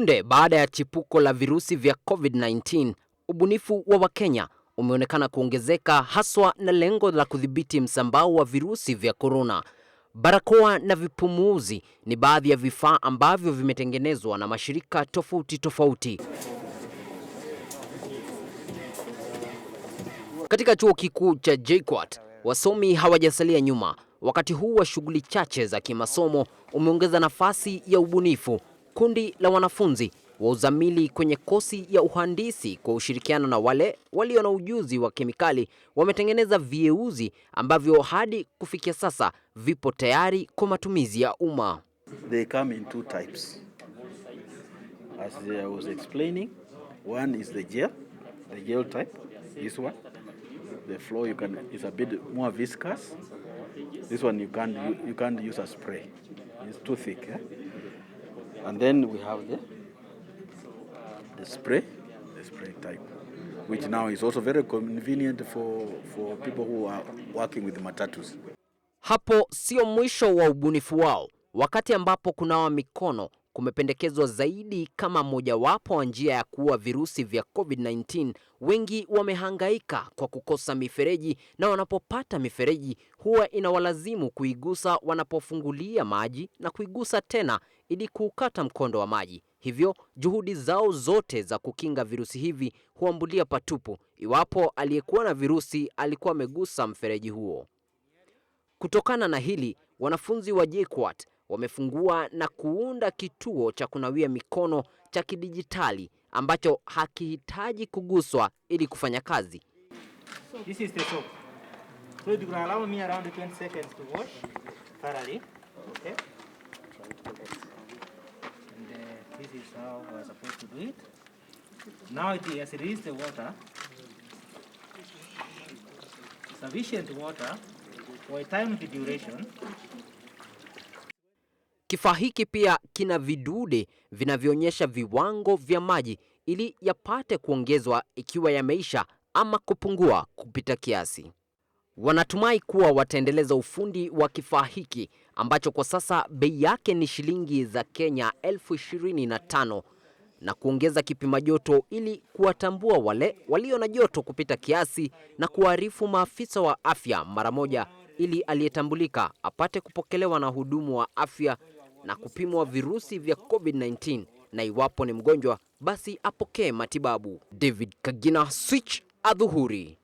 Punde baada ya chipuko la virusi vya COVID-19, ubunifu wa Wakenya umeonekana kuongezeka haswa na lengo la kudhibiti msambao wa virusi vya korona. Barakoa na vipumuzi ni baadhi ya vifaa ambavyo vimetengenezwa na mashirika tofauti tofauti. Katika chuo kikuu cha JKUAT, wasomi hawajasalia nyuma. Wakati huu wa shughuli chache za kimasomo umeongeza nafasi ya ubunifu. Kundi la wanafunzi wa uzamili kwenye kosi ya uhandisi kwa ushirikiano na wale walio na ujuzi wa kemikali wametengeneza vieuzi ambavyo hadi kufikia sasa vipo tayari kwa matumizi ya umma. They come in two types. As I was explaining, one is the gel type, this one. The flow is a bit more viscous. This one you can't use a spray. It's too thick. And then we have the spray type, which now is also very convenient for people who are working with matatus. Hapo sio mwisho wa ubunifu wao. Wakati ambapo kunawa mikono kumependekezwa zaidi kama mojawapo wa njia ya kuua virusi vya COVID-19, wengi wamehangaika kwa kukosa mifereji, na wanapopata mifereji huwa inawalazimu kuigusa wanapofungulia maji na kuigusa tena ili kuukata mkondo wa maji. Hivyo juhudi zao zote za kukinga virusi hivi huambulia patupu iwapo aliyekuwa na virusi alikuwa amegusa mfereji huo. Kutokana na hili, wanafunzi wa JKUAT wamefungua na kuunda kituo cha kunawia mikono cha kidijitali ambacho hakihitaji kuguswa ili kufanya kazi. This is the soap. So it will allow me around 20 seconds to wash thoroughly. Okay. And this is how we are supposed to do it. Now it has released the water. Sufficient water for a timed duration. Kifaa hiki pia kina vidude vinavyoonyesha viwango vya maji ili yapate kuongezwa ikiwa yameisha ama kupungua kupita kiasi. Wanatumai kuwa wataendeleza ufundi wa kifaa hiki ambacho kwa sasa bei yake ni shilingi za Kenya 25,000 na kuongeza kipima joto ili kuwatambua wale walio na joto kupita kiasi na kuarifu maafisa wa afya mara moja ili aliyetambulika apate kupokelewa na hudumu wa afya na kupimwa virusi vya COVID-19, na iwapo ni mgonjwa basi apokee matibabu. David Kagina, Switch Adhuhuri.